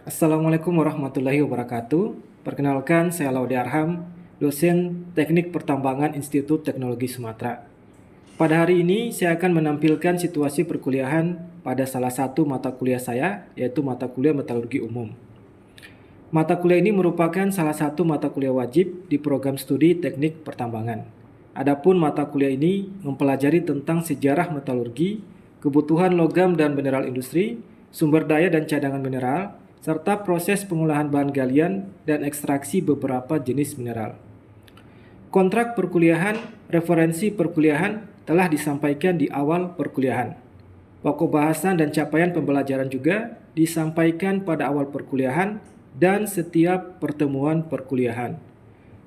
Assalamualaikum warahmatullahi wabarakatuh. Perkenalkan, saya Laude Arham, dosen Teknik Pertambangan Institut Teknologi Sumatera. Pada hari ini, saya akan menampilkan situasi perkuliahan pada salah satu mata kuliah saya, yaitu mata kuliah Metalurgi Umum. Mata kuliah ini merupakan salah satu mata kuliah wajib di program studi Teknik Pertambangan. Adapun mata kuliah ini mempelajari tentang sejarah metalurgi, kebutuhan logam dan mineral industri, sumber daya dan cadangan mineral, serta proses pengolahan bahan galian dan ekstraksi beberapa jenis mineral. Kontrak perkuliahan, referensi perkuliahan telah disampaikan di awal perkuliahan. Pokok bahasan dan capaian pembelajaran juga disampaikan pada awal perkuliahan dan setiap pertemuan perkuliahan.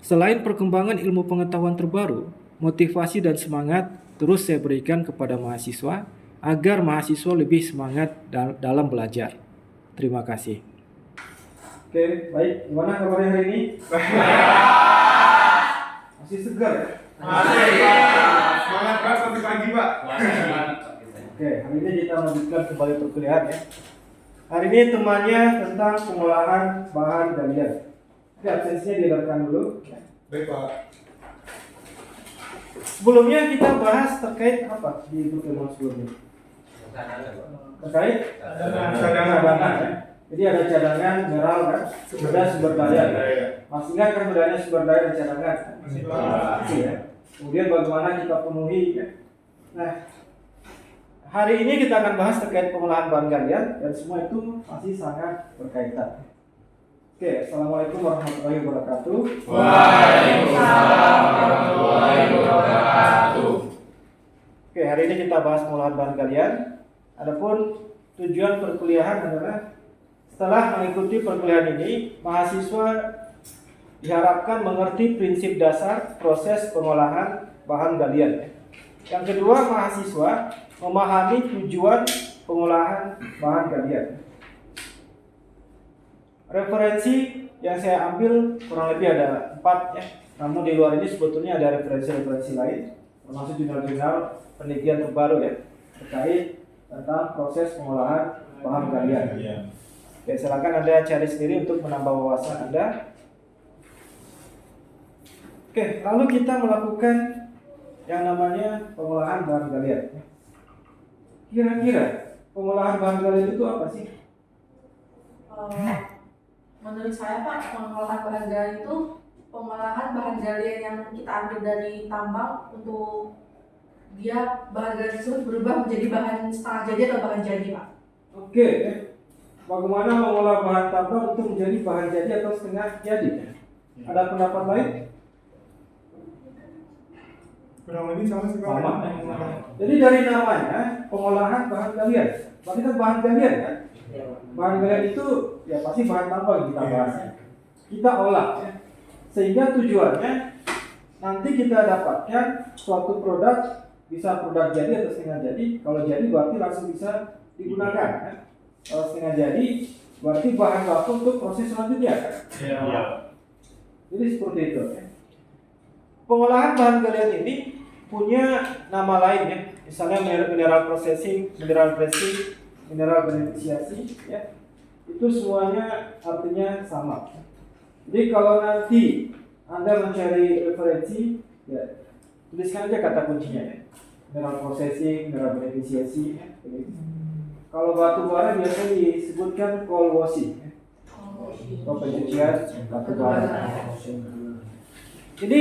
Selain perkembangan ilmu pengetahuan terbaru, motivasi dan semangat terus saya berikan kepada mahasiswa agar mahasiswa lebih semangat dalam belajar. Terima kasih. Oke, baik. Gimana kabarnya hari ini? Masih segar ya? Masih. Semangat banget sampai pagi, Pak. Oke, hari ini kita lanjutkan kembali perkuliahan ya. Hari ini temannya tentang pengolahan bahan galian. Oke, absensinya diedarkan dulu. Baik, Pak. Sebelumnya kita bahas terkait apa di pertemuan sebelumnya? Terkait cadangan ya. Jadi ada cadangan mineral kan, ada sumber daya. Masih ingat kan bedanya sumber daya dan cadangan? Masih ya. Kemudian bagaimana kita penuhi ya. Nah, hari ini kita akan bahas terkait pengolahan bahan galian dan semua itu masih sangat berkaitan. Oke, assalamualaikum warahmatullahi wabarakatuh. Waalaikumsalam warahmatullahi wabarakatuh. Oke, hari ini kita bahas pengolahan bahan galian. Adapun tujuan perkuliahan adalah setelah mengikuti perkuliahan ini, mahasiswa diharapkan mengerti prinsip dasar proses pengolahan bahan galian. Yang kedua, mahasiswa memahami tujuan pengolahan bahan galian. Referensi yang saya ambil kurang lebih ada 4 ya. Namun di luar ini sebetulnya ada referensi-referensi lain, termasuk jurnal-jurnal penelitian terbaru ya terkait tentang proses pengolahan bahan galian. Oke, silakan Anda cari sendiri untuk menambah wawasan Anda. Oke, lalu kita melakukan yang namanya pengolahan bahan galian. Kira-kira pengolahan bahan galian itu apa sih? Menurut saya Pak, pengolahan bahan galian itu pengolahan bahan galian yang kita ambil dari tambang untuk dia bahan galian tersebut berubah menjadi bahan setengah jadi atau bahan jadi Pak. Oke, bagaimana mengolah bahan tambang untuk menjadi bahan jadi atau setengah jadi? Ada pendapat lain? Kurang lebih sama sih, Pak. Sama. Jadi dari namanya pengolahan bahan galian. Berarti kan bahan galian kan? Bahan galian itu ya pasti bahan tambang yang kita bahas. Kita olah ya. Sehingga tujuannya nanti kita dapatkan suatu produk, bisa produk jadi atau setengah jadi. Kalau jadi berarti langsung bisa digunakan kan? Kalau setengah jadi berarti bahan baku untuk proses selanjutnya kan? Iya. Jadi seperti itu ya. Pengolahan bahan galian ini punya nama lain ya. Misalnya mineral processing, mineral pressing, mineral beneficiasi ya. Itu semuanya artinya sama. Jadi kalau nanti Anda mencari referensi ya, tuliskan aja kata kuncinya ya. Mineral processing, mineral beneficiasi ya. Kalau batu bara biasanya disebutkan coal washing ya. Atau pencucian batu bara. Jadi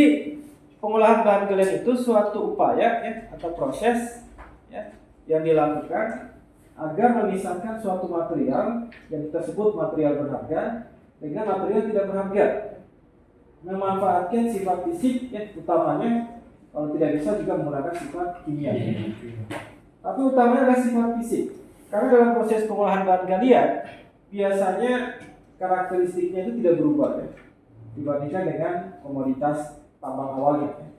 pengolahan bahan galian itu suatu upaya ya, atau proses ya, yang dilakukan agar memisahkan suatu material yang kita sebut material berharga dengan material tidak berharga, memanfaatkan sifat fisik ya, utamanya kalau tidak bisa juga menggunakan sifat kimia. Tapi utamanya adalah sifat fisik, karena dalam proses pengolahan bahan galian biasanya karakteristiknya itu tidak berubah ya, dibandingkan dengan komoditas tambang awalnya.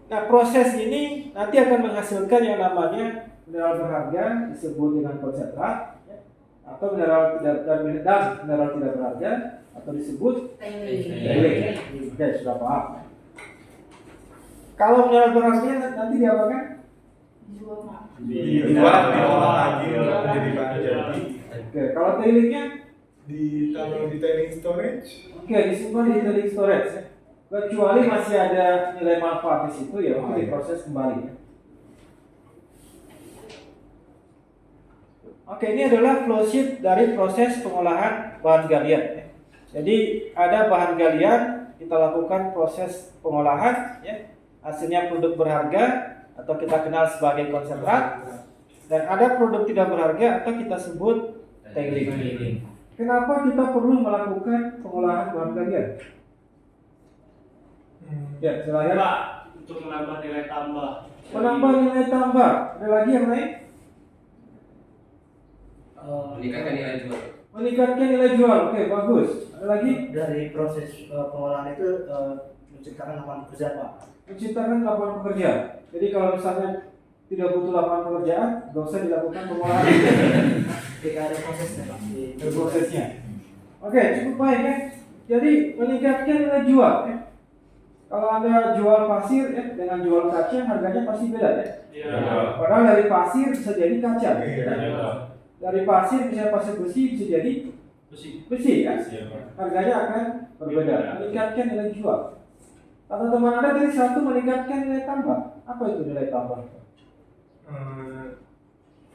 Nah, proses ini nanti akan menghasilkan yang namanya mineral berharga, disebut dengan konsentrat ya, atau mineral tidak berharga atau disebut tailing. Oke, sudah paham. Kalau mineral berharga nanti diapakan? Dijual Pak. Dijual atau diolah lagi untuk menjadi bahan jadi. Oke, kalau tailingnya Ditaruh di tailing storage. oke disimpan di tailing storage ya. Kecuali masih ada nilai manfaat di situ ya untuk diproses kembali ya. Oke, ini adalah flow sheet dari proses pengolahan bahan galian ya. Jadi ada bahan galian, kita lakukan proses pengolahan ya. Hasilnya produk berharga atau kita kenal sebagai konsentrat, dan ada produk tidak berharga atau kita sebut tailing. Kenapa kita perlu melakukan pengolahan bahan galian? Ya, silakan. Pak, untuk menambah nilai tambah. Menambah nilai tambah. Ada lagi yang lain? Meningkatkan nilai jual. Meningkatkan nilai jual. Oke, bagus. Ada lagi? Dari proses pengolahan itu menciptakan lapangan kerja Pak. Menciptakan lapangan pekerjaan. Jadi kalau misalnya tidak butuh lapangan pekerjaan, nggak usah dilakukan pengolahan. Ketika ada prosesnya Pak. Ada prosesnya. Oke, cukup baik ya. Jadi meningkatkan nilai jual ya. Kalau Anda jual pasir ya, dengan jual kaca harganya pasti beda ya. Iya. Padahal dari pasir bisa jadi kaca. Iya. Ya. Dari pasir bisa pasir besi bisa jadi besi kan. Harganya akan berbeda. Meningkatkan nilai jual. Kata teman Anda tadi satu meningkatkan nilai tambah. Apa itu nilai tambah?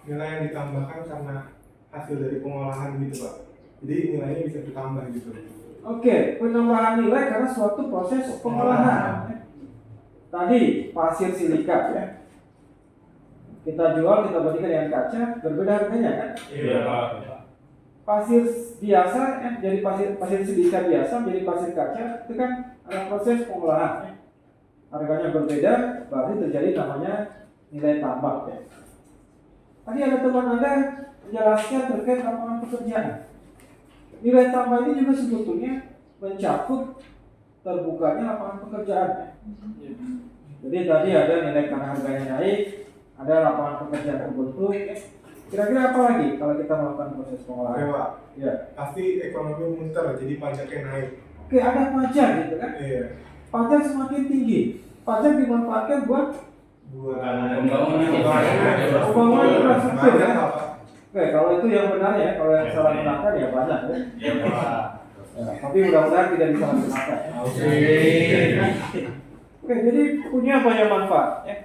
Nilai yang ditambahkan karena hasil dari pengolahan gitu Pak. Jadi nilainya bisa ditambah gitu. Oke, penambahan nilai karena suatu proses pengolahan. Tadi pasir silika ya. Kita jual, kita bandingkan dengan kaca, berbeda harganya kan? Iya, Pak. Pasir biasa ya, jadi pasir silika biasa menjadi pasir kaca itu kan ada proses pengolahan ya. Harganya berbeda, berarti terjadi namanya nilai tambah ya. Tadi ada teman Anda menjelaskan terkait lapangan pekerjaan. Nilai tambah ini juga sebetulnya mencakup terbukanya lapangan pekerjaan. Jadi tadi ada nilai karena harganya naik, ada lapangan pekerjaan terbentuk. Kira-kira apa lagi kalau kita melakukan proses Oke pengolahan? Pak. Ya. Pasti ekonomi muter jadi pajaknya naik. Oke, ada pajak gitu kan? Iya. Pajak semakin tinggi. Pajak dimanfaatkan buat Buat pembangunan infrastruktur ya. Banyak, Pak. Oke, kalau itu yang benar ya, kalau yang salah gunakan ya banyak ya. Iya, Pak. Ya, tapi mudah-mudahan tidak disalahgunakan. Ya. Oke, jadi punya banyak manfaat ya.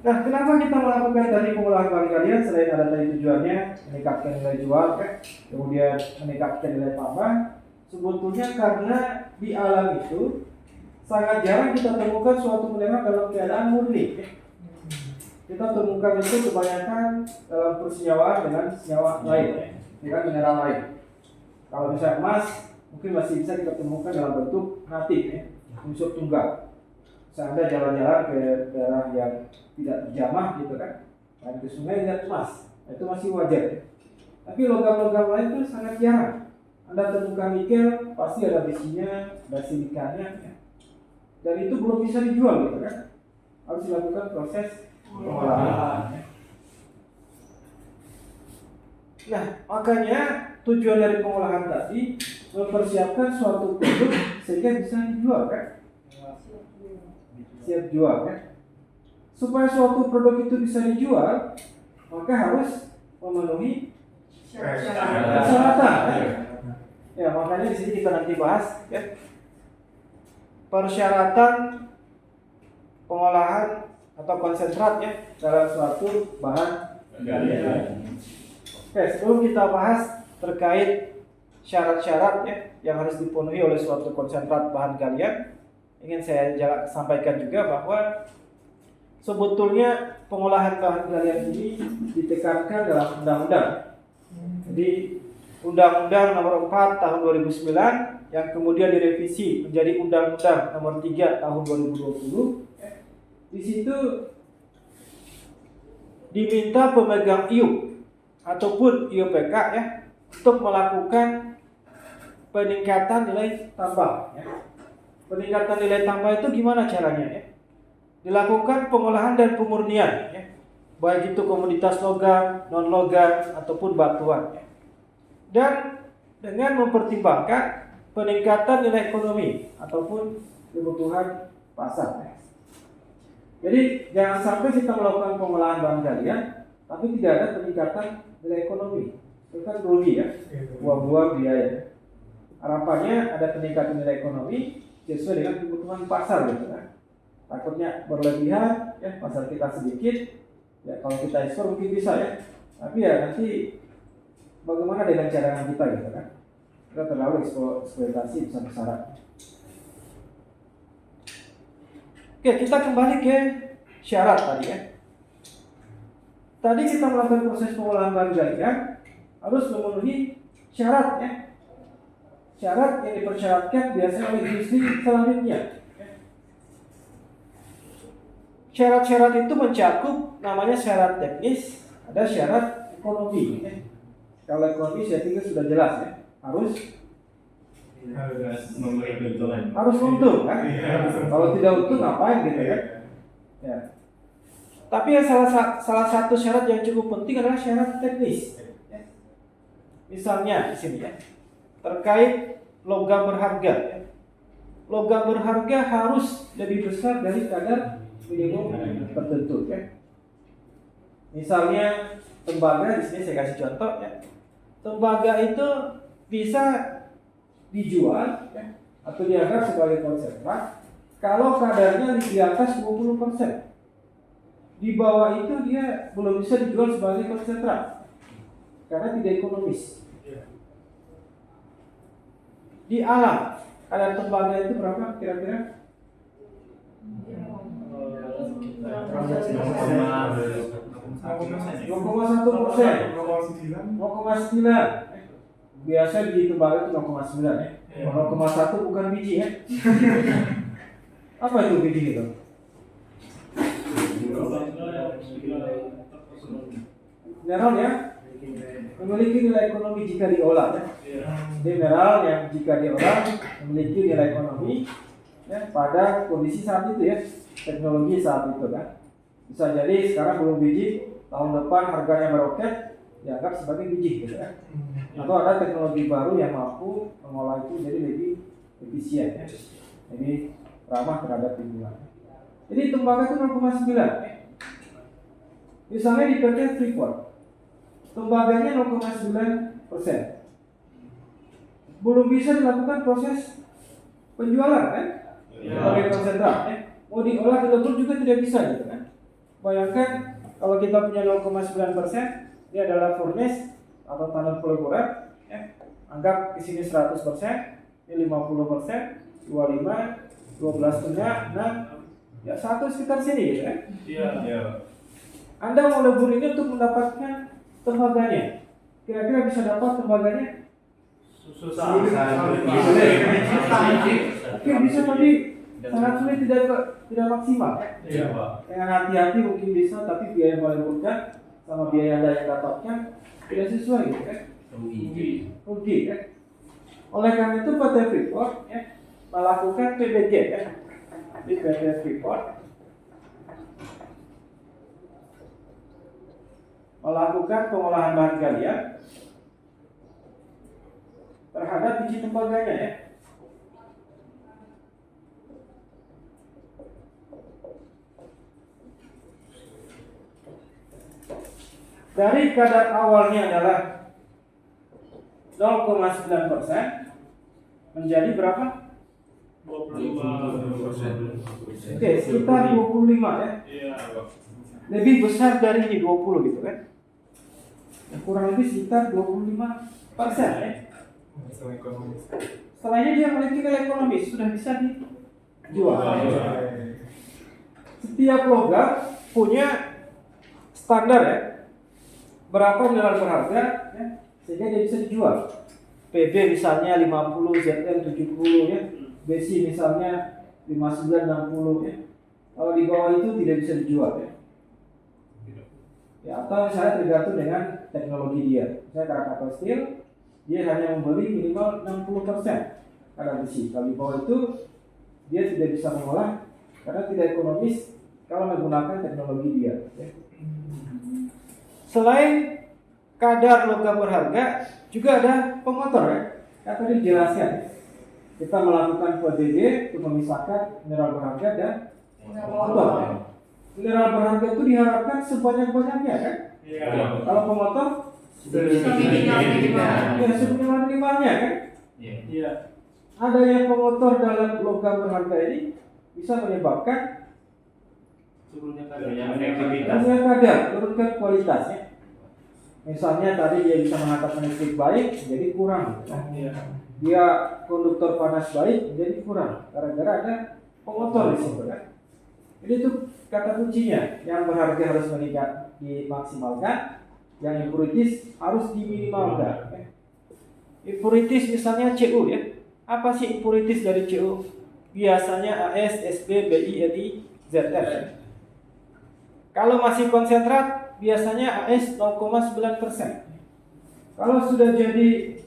Nah, kenapa kita melakukan tadi pengolahan bahan galian selain ada tadi tujuannya meningkatkan nilai jual, kemudian meningkatkan nilai tambah, sebetulnya karena di alam itu sangat jarang kita temukan suatu mineral dalam keadaan murni. Kita temukan itu kebanyakan dalam persenyawaan dengan senyawa lain, dengan mineral lain. Kalau misalnya emas, mungkin masih bisa kita temukan dalam bentuk natif, ya, unsur tunggal. Anda jalan-jalan ke daerah yang tidak terjamah gitu kan, dan ke sungai lihat emas, itu masih wajar. Tapi logam-logam lain itu sangat jarang. Anda temukan nikel, pasti ada besinya, ada silikanya, ya. Dan itu belum bisa dijual gitu kan, harus dilakukan proses pengolahan. Nah, makanya tujuan dari pengolahan tadi mempersiapkan suatu produk sehingga bisa dijual kan, siap jual kan. Supaya suatu produk itu bisa dijual, maka harus memenuhi persyaratan. Kan? Ya, makanya di sini kita nanti bahas ya. Persyaratan pengolahan atau konsentrat ya dalam suatu bahan galian. Oke, sebelum kita bahas terkait syarat-syarat ya yang harus dipenuhi oleh suatu konsentrat bahan galian, ingin saya sampaikan juga bahwa sebetulnya pengolahan bahan galian ini ditekankan dalam undang-undang. Jadi Undang-Undang Nomor 4 Tahun 2009 yang kemudian direvisi menjadi Undang-Undang Nomor 3 Tahun 2020. Di situ diminta pemegang IUP ataupun IUPK ya untuk melakukan peningkatan nilai tambah. Ya. Peningkatan nilai tambah itu gimana caranya? Ya? Dilakukan pengolahan dan pemurnian, ya. Baik itu komoditas logam, non logam ataupun batuan. Ya. Dan dengan mempertimbangkan peningkatan nilai ekonomi ataupun kebutuhan pasar. Ya. Jadi jangan sampai kita melakukan pengolahan bahan galian, tapi tidak ada peningkatan nilai ekonomi. Itu kan rugi ya, buang-buang biaya. Harapannya ada peningkatan nilai ekonomi sesuai dengan kebutuhan pasar gitu kan. Takutnya berlebihan, ya pasar kita sedikit, ya kalau kita ekspor mungkin bisa ya. Tapi ya nanti bagaimana dengan cadangan kita gitu kan? Kita terlalu eksploitasi besar-besaran. Oke, kita kembali ke syarat tadi ya. Tadi kita melakukan proses pengolahan bahan galian harus memenuhi syarat ya. Syarat yang dipersyaratkan biasanya oleh industri selanjutnya. Syarat-syarat itu mencakup namanya syarat teknis, ada syarat ekonomi. Kalau ekonomi saya pikir sudah jelas ya, harus memberi keuntungan. harus untung kan? Kalau tidak untung ngapain gitu ya? Ya. Tapi yang salah satu syarat yang cukup penting adalah syarat teknis. Ya. Misalnya di sini ya, terkait logam berharga. Ya. Logam berharga harus lebih besar dari kadar minimum tertentu. Ya. Misalnya tembaga, di sini saya kasih contoh ya. Tembaga itu bisa dijual ya, atau dianggap sebagai konsentrat kalau kadarnya di atas 20%. Di bawah itu dia belum bisa dijual sebagai konsentrat karena tidak ekonomis. Di alam kadar tembaga itu berapa kira-kira? 0,1%. Biasa biji tembaga itu 0,9 ya. 0,1 bukan biji ya. Apa itu biji itu? Mineral ya, memiliki nilai ekonomi jika diolah ya. Mineral yang jika diolah memiliki nilai ekonomi ya, pada kondisi saat itu ya, teknologi saat itu kan. Bisa jadi sekarang belum biji, tahun depan harganya meroket, dianggap sebagai biji gitu ya. Atau ada teknologi baru yang mampu mengolah itu jadi lebih efisien ya, lebih ramah terhadap lingkungan. Jadi tembaga itu 0,9. Misalnya di PT Freeport, tembaganya 0,9%. Belum bisa dilakukan proses penjualan kan? Sebagai konsentrat ya. Mau diolah betul juga tidak bisa gitu kan. Bayangkan kalau kita punya 0,9%, ini adalah furnace atau tanam peleburan ya. Anggap di sini 100%, ini 50%, 25, 12,5, 6, ya 1 sekitar sini gitu kan. Iya. Anda mau lebur ini untuk mendapatkan tembaganya. Kira-kira bisa dapat tembaganya? Susah. Oke, bisa tapi sangat sulit, tidak maksimal. Iya, Pak. Dengan hati-hati mungkin bisa, tapi biaya yang meleburkan sama biaya Anda yang dapatkan tidak sesuai gitu kan. Rugi kan. Oleh karena itu PT Freeport ya, melakukan PBG ya. Di PT Freeport melakukan pengolahan bahan galian terhadap biji tembaganya ya. Dari kadar awalnya adalah 0,9% menjadi berapa? 25%. Oke, sekitar 25 ya. Iya. Lebih besar dari ini 20 gitu kan. Kurang lebih sekitar 25% ya. Setelah ini dia memiliki nilai ekonomis, sudah bisa dijual. Setiap logam punya standar ya, berapa mineral berharga ya, sehingga dia bisa dijual. PB misalnya 50, ZN 70 ya, besi misalnya 59, 60 ya. Kalau di bawah itu tidak bisa dijual ya. Ya, atau misalnya tergantung dengan teknologi dia. Misalnya Krakatau Steel, dia hanya membeli minimal 60% kadar besi. Kalau di bawah itu dia tidak bisa mengolah karena tidak ekonomis kalau menggunakan teknologi dia. Ya. Selain kadar logam berharga, juga ada pengotor ya. Yang tadi dijelaskan. Kita melakukan PDG untuk memisahkan mineral berharga dan pengotor. Ya. mineral berharga itu diharapkan sebanyak-banyaknya kan? Iya. Kalau pemotor Seminimal-minimal. ya seminimal-minimalnya kan? Iya. Adanya pemotor dalam logam berharga ini bisa menyebabkan Turunnya efektivitas. turunnya kadar, turunkan kualitasnya. Misalnya tadi dia bisa menghantarkan listrik baik, jadi kurang. Iya. Dia konduktor panas baik, jadi kurang. Gara-gara ada pemotor di situ kan. Jadi itu kata kuncinya. Yang berharga harus meningkat, dimaksimalkan. Yang impuritis harus diminimalkan. Impuritis misalnya CU ya. Apa sih impuritis dari CU? Biasanya AS, SB, BI, RI, ZF. Kalau masih konsentrat, biasanya AS 0,9%. Kalau sudah jadi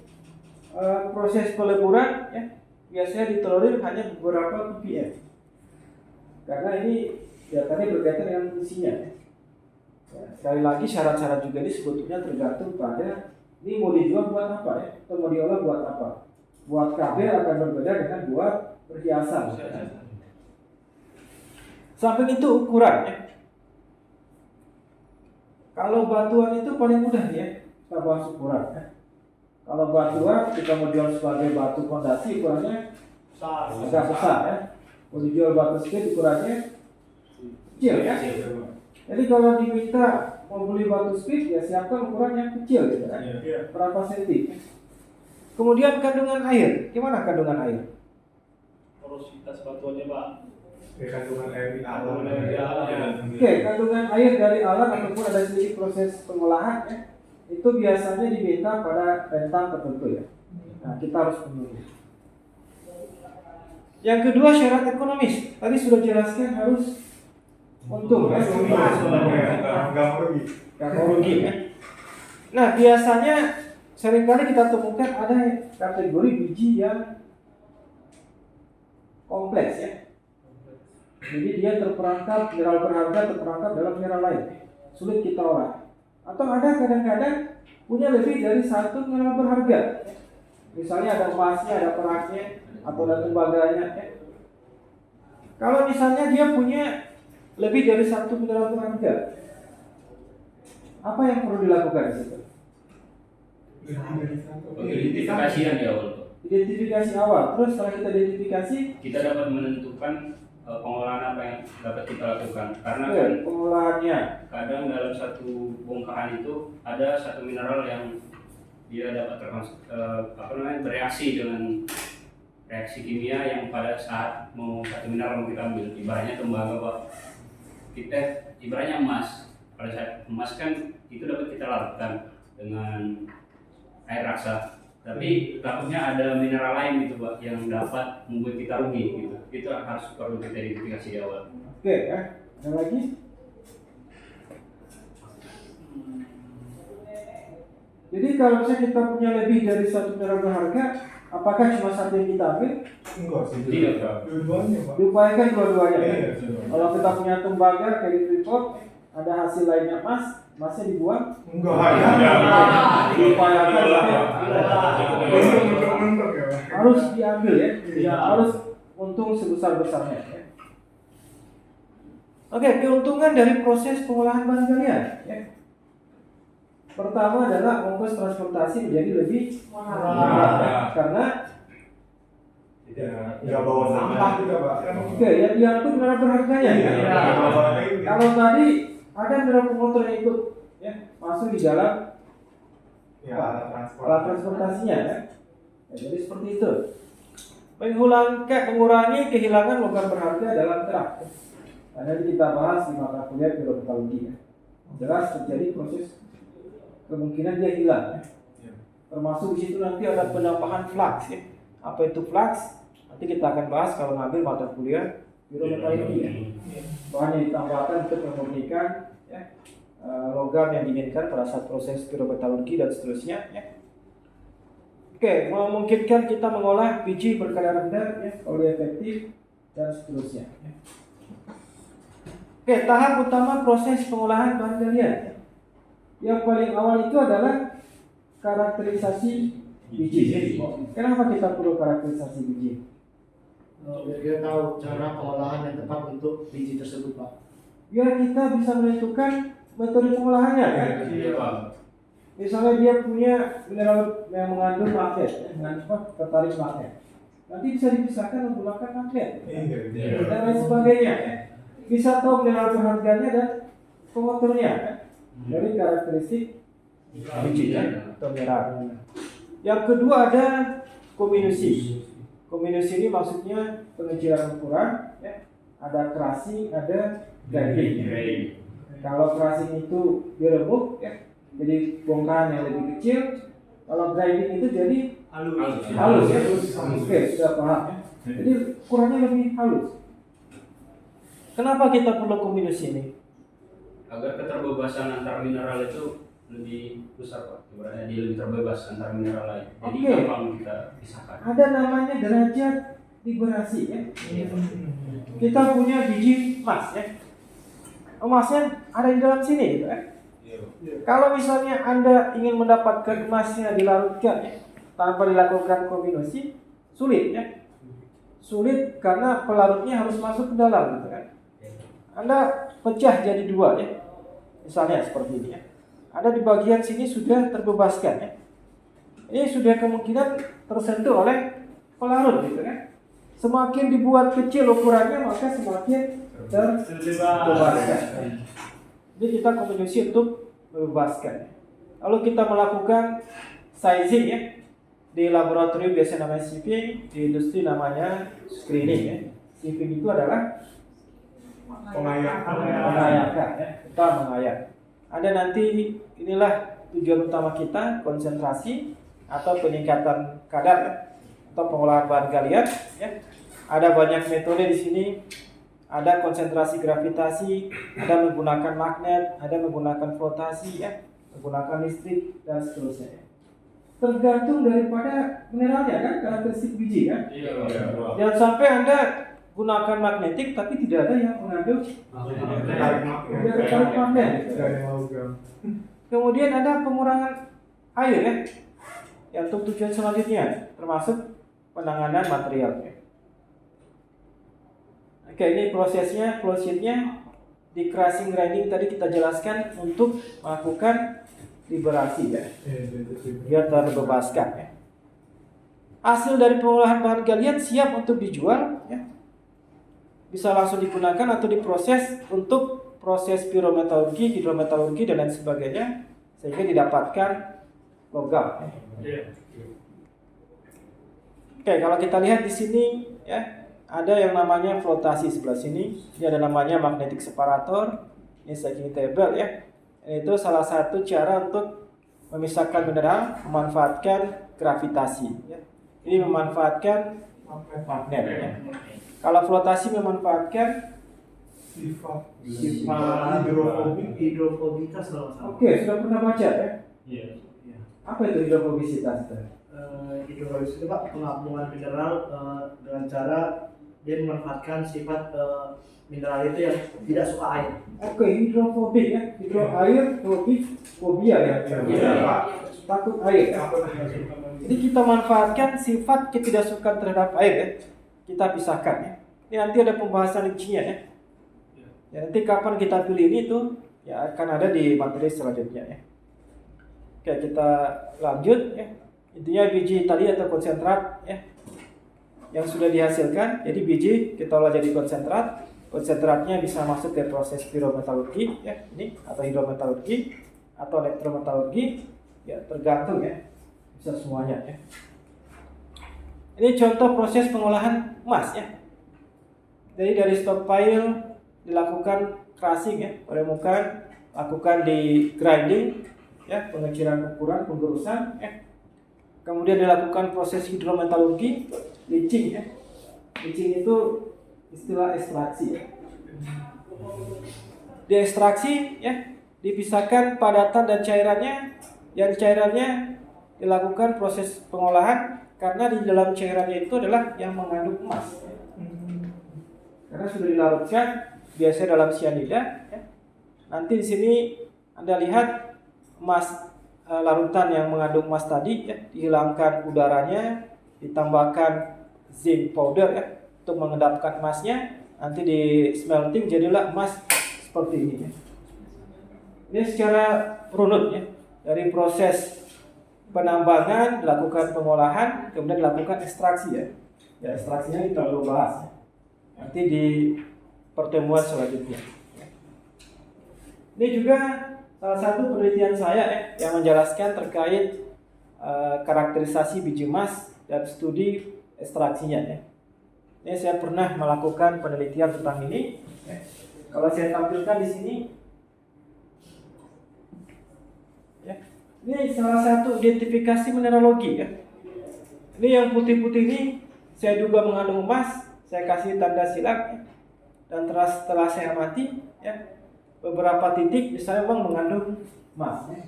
proses peleburan, ya, biasanya ditolerir hanya beberapa ppm. Karena ini ya tadi berkaitan dengan fungsinya. Ya, sekali lagi syarat-syarat juga ini sebetulnya tergantung pada ini mau dijual buat apa ya, atau mau diolah buat apa. Buat kabel akan berbeda dengan buat perhiasan. Samping itu ukuran ya. Kalau batuan itu paling mudah ya, kita bahas ukuran ya. Kalau batuan kita mau jual sebagai batu fondasi ukurannya agak besar ya. Mau dijual batu split ukurannya kecil ya. Jadi kalau diminta mau beli batu split ya siapkan ukuran yang kecil gitu kan. Berapa senti? Kemudian kandungan air, gimana kandungan air? Porositas batuannya Pak. Kandungan air di alam. Oke, kandungan air dari alat ataupun ada sedikit proses pengolahan ya, itu biasanya diminta pada rentang tertentu ya. Nah, kita harus penuhi. Yang kedua syarat ekonomis. Tadi sudah jelaskan harus untung ya. Nggak merugi. Nggak mau rugi ya. Nah, biasanya seringkali kita temukan ada kategori biji yang kompleks ya. Jadi dia terperangkap, mineral berharga terperangkap dalam mineral lain, sulit kita olah. Atau ada kadang-kadang punya lebih dari satu mineral berharga. Misalnya ada emasnya, ada peraknya, atau ada tembaganya. Kalau misalnya dia punya lebih dari satu mineral berharga, apa yang perlu dilakukan di situ? Identifikasian di awal. Identifikasi awal. Terus setelah kita identifikasi, Kita dapat menentukan pengolahan apa yang dapat kita lakukan. Karena oke, kan pengolahannya. kadang dalam satu bongkahan itu ada satu mineral yang dia dapat bereaksi dengan reaksi kimia yang pada saat mau satu mineral mau kita ambil, ibaratnya tembaga Pak. Kita ibaratnya emas. Pada saat emas kan itu dapat kita lakukan dengan air raksa. Tapi takutnya ada mineral lain gitu Pak yang dapat membuat kita rugi gitu. Itu harus perlu kita identifikasi di awal. Oke, ya. Ada lagi? Jadi kalau misalnya kita punya lebih dari satu mineral berharga, apakah cuma satu yang kita ambil? Enggak sih. Tidak, Pak. Dua-duanya, Pak. Diupayakan dua-duanya. Iya, Kan? iya. Kalau kita punya tembaga kayak di Freeport, ada hasil lainnya emas, emasnya dibuang. Enggak, Diupayakan mentok ya, Pak. harus diambil ya. Iya. Harus untung sebesar-besarnya. Ya. Oke, keuntungan dari proses pengolahan bahan galian. Ya. Pertama adalah ongkos transportasi menjadi lebih murah ya. Karena Nggak bawa sampah juga, Pak. oke, yang diangkut mineral berharganya. Iya. Ya. Kalau tadi ada mineral pemotor yang ikut ya, masuk di dalam Ya, alat alat transportasinya ya. Ya, jadi seperti itu. Mengurangi kehilangan logam berharga dalam truk. Nah, nanti kita bahas di mata kuliah biologi ya. Jelas terjadi proses kemungkinan dia hilang ya. Termasuk di situ nanti ada penambahan flux ya. Apa itu flux? Nanti kita akan bahas kalau ngambil mata kuliah biologi ya. Bahan yang ditambahkan untuk memurnikan ya, logam yang diinginkan pada saat proses pirometalurgi dan seterusnya ya. Oke, memungkinkan kita mengolah biji berkadar rendah ya, oleh efektif dan seterusnya ya. Oke, tahap utama proses pengolahan bahan galian. Yang paling awal itu adalah karakterisasi biji. Kenapa kita perlu karakterisasi biji? Biar kita tahu cara pengolahan yang tepat untuk biji tersebut, Pak. biar kita bisa menentukan metode pengolahannya kan. Iya Pak. Misalnya dia punya mineral yang mengandung magnet, tertarik magnet. Nanti bisa dipisahkan menggunakan magnet dan lain sebagainya. Bisa tahu mineral berharganya dan pengukurnya dari karakteristik biji atau mineral. Yang kedua ada kombinasi. Kombinasi ini maksudnya pengecilan ukuran, ya. Ada crushing, ada grinding. Kalau crushing itu diremuk, ya, jadi bongkahan yang lebih kecil. Kalau grinding itu jadi halus ya. Oke, sudah paham ya. Jadi ukurannya lebih halus. Kenapa kita perlu kombinasi ini? Agar keterbebasan antar mineral itu lebih besar Pak. Ibaratnya dia lebih terbebas antar mineral lain. Jadi Oke. gampang kita pisahkan. Ada namanya derajat liberasi ya. Kita punya biji emas ya. Emasnya ada di dalam sini gitu ya. Kalau misalnya Anda ingin mendapatkan emasnya dilarutkan ya, tanpa dilakukan kombinasi, sulit ya. Sulit karena pelarutnya harus masuk ke dalam gitu kan. Anda pecah jadi dua ya. Misalnya seperti ini ya. Ada di bagian sini sudah terbebaskan ya. Ini sudah kemungkinan tersentuh oleh pelarut gitu kan. Semakin dibuat kecil ukurannya maka semakin terbebaskan. Jadi kita kombinasi untuk membebaskan. Lalu kita melakukan sizing ya. Di laboratorium biasa namanya sieving, di industri namanya screening ya. Sieving itu adalah mengayakan ya. Kita mengayak. Ada nanti inilah tujuan utama kita, konsentrasi atau peningkatan kadar ya, atau pengolahan bahan galian ya. Ada banyak metode di sini. Ada konsentrasi gravitasi, ada menggunakan magnet, ada menggunakan flotasi ya, menggunakan listrik dan seterusnya. Tergantung daripada mineralnya kan, karakteristik biji kan. Jangan sampai Anda gunakan magnetik tapi tidak ada yang mengandung tarik magnet. Kemudian ada pengurangan air ya. Ya untuk tujuan selanjutnya termasuk penanganan material ya. Oke, ini prosesnya, flowsheetnya di crushing grinding tadi kita jelaskan untuk melakukan liberasi ya, biar terbebaskan ya. Hasil dari pengolahan bahan galian siap untuk dijual ya. Bisa langsung digunakan atau diproses untuk proses pirometalurgi, hidrometalurgi dan lain sebagainya sehingga didapatkan logam. Ya. Oke, kalau kita lihat di sini ya, ada yang namanya flotasi sebelah sini. Ini ada namanya magnetic separator. Ini stacking table ya. Itu salah satu cara untuk memisahkan mineral, memanfaatkan gravitasi. Ya. Ini memanfaatkan magnet. Ya. Kalau flotasi memanfaatkan sifat hidrofobitas kalau salah. Oke, sudah pernah baca ya? Iya. Apa itu hidrofobisitas? Hidrofobitas itu Pak penggabungan mineral dengan cara dia memanfaatkan sifat mineral itu yang tidak suka air. Oke, hidrofobik ya. Hidro air, fobia ya. Takut air. Ya. Jadi kita manfaatkan sifat ketidaksukaan terhadap air ya. Kita pisahkan ya. Ini nanti ada pembahasan rincinya ya. Ya nanti kapan kita pilih ini tuh ya akan ada di materi selanjutnya ya. Oke, kita lanjut ya. Intinya biji tadi atau konsentrat ya yang sudah dihasilkan. Jadi biji kita olah jadi konsentrat. Konsentratnya bisa masuk ke proses pirometalurgi ya, ini atau hidrometalurgi atau elektrometalurgi ya, tergantung ya. Bisa semuanya ya. Ini contoh proses pengolahan emas ya. Jadi dari stockpile dilakukan crushing ya, peremukan, lakukan di grinding ya, pengecilan ukuran, penggerusan ya. Kemudian dilakukan proses hidrometalurgi, leaching ya. Leaching itu istilah ekstraksi ya. Diekstraksi ya, dipisahkan padatan dan cairannya. Yang cairannya dilakukan proses pengolahan karena di dalam cairannya itu adalah yang mengandung emas. Karena sudah dilarutkan biasanya dalam cyanida ya. Nanti di sini Anda lihat emas larutan yang mengandung emas tadi ya, dihilangkan udaranya, ditambahkan zinc powder ya untuk mengendapkan emasnya. Nanti di smelting jadilah emas seperti ini ya. Ini secara runut ya, dari proses penambangan, dilakukan pengolahan, kemudian dilakukan ekstraksi ya. Ya, ekstraksinya kita belum bahas ya. Nanti di pertemuan selanjutnya. Ini juga salah satu penelitian saya yang menjelaskan terkait karakterisasi biji emas dan studi ekstraksinya ya. Ini saya pernah melakukan penelitian tentang ini. Ya. Kalau saya tampilkan di sini, ya, ini salah satu identifikasi mineralogi ya. Ini yang putih-putih ini saya duga mengandung emas, saya kasih tanda silang ya. Dan setelah saya amati ya, beberapa titik misalnya memang mengandung emas ya.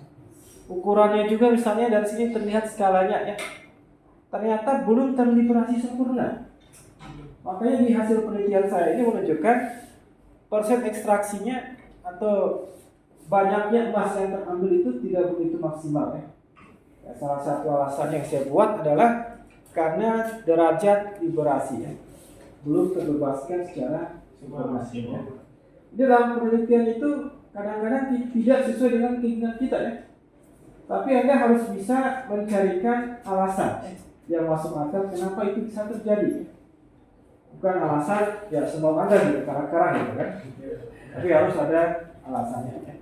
Ukurannya juga misalnya dari sini terlihat skalanya ya. Ternyata belum terliberasi sempurna. Makanya di hasil penelitian saya ini menunjukkan persen ekstraksinya atau banyaknya emas yang terambil itu tidak begitu maksimal ya. Ya, salah satu alasan yang saya buat adalah karena derajat liberasi ya, belum terbebaskan secara sempurna ya. Di dalam penelitian itu kadang-kadang tidak sesuai dengan keinginan kita ya. Tapi Anda harus bisa mencarikan alasan yang masuk akal kenapa itu bisa terjadi. Bukan alasan ya semua Anda gitu, karang-karang gitu kan. Tapi harus ada alasannya ya.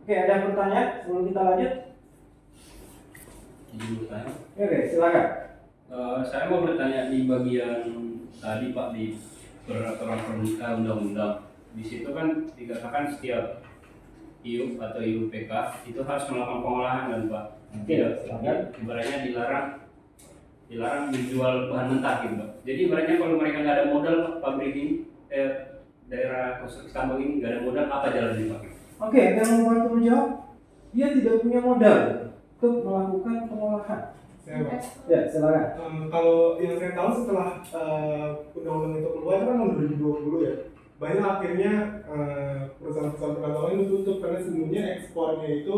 Oke, ada pertanyaan sebelum kita lanjut? Oke, silakan. Saya mau bertanya di bagian tadi Pak di peraturan pemerintah undang-undang. Di situ kan dikatakan setiap IUP atau IUPK itu harus melakukan pengolahan kan Pak. Tidak, ibaratnya dilarang menjual bahan mentah gitu Pak. Jadi ibaratnya kalau mereka nggak ada modal Pak, pabrik ini, daerah konstruksi tambang ini nggak ada modal, apa jalan dipakai? Oke, yang mau bantu menjawab, dia tidak punya modal untuk melakukan pengolahan. Saya, Pak. Ya, silakan. Kalau yang saya tahu setelah undang-undang itu keluar kan tahun 2020 ya, banyak akhirnya perusahaan-perusahaan pertambangan itu tutup karena sebelumnya ekspornya itu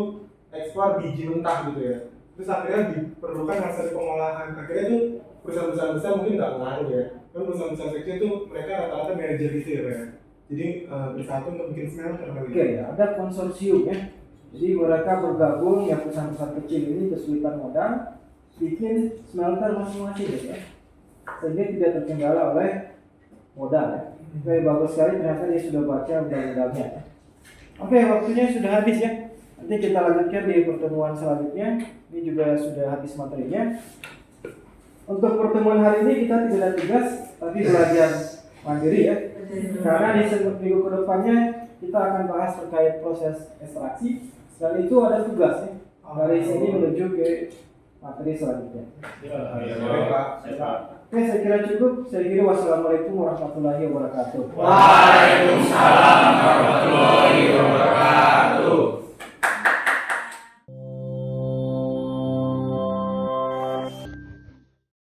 ekspor biji mentah gitu ya. Terus akhirnya diperlukan hasil pengolahan. Akhirnya tuh perusahaan-perusahaan besar mungkin nggak ngaruh ya. Kan perusahaan-perusahaan kecil tuh mereka rata-rata manajer gitu ya Pak ya. Jadi bersatu untuk bikin smelter kali Oke, ya, ada konsorsium ya. Jadi mereka bergabung yang perusahaan-perusahaan kecil ini kesulitan modal, bikin smelter masing-masing ya. Sehingga tidak terkendala oleh modal ya. Oke, bagus sekali ternyata dia sudah baca undang-undangnya. Oke, waktunya sudah habis ya. Nanti kita lanjutkan di pertemuan selanjutnya. Ini juga sudah habis materinya. Untuk pertemuan hari ini kita tidak ada tugas, tapi belajar mandiri ya. Karena di minggu ke depannya kita akan bahas terkait proses ekstraksi dan itu ada tugas ya. Dari sini menuju ke materi selanjutnya. Oke, saya kira cukup. Saya kira wassalamualaikum warahmatullahi wabarakatuh. Waalaikumsalam warahmatullahi wabarakatuh.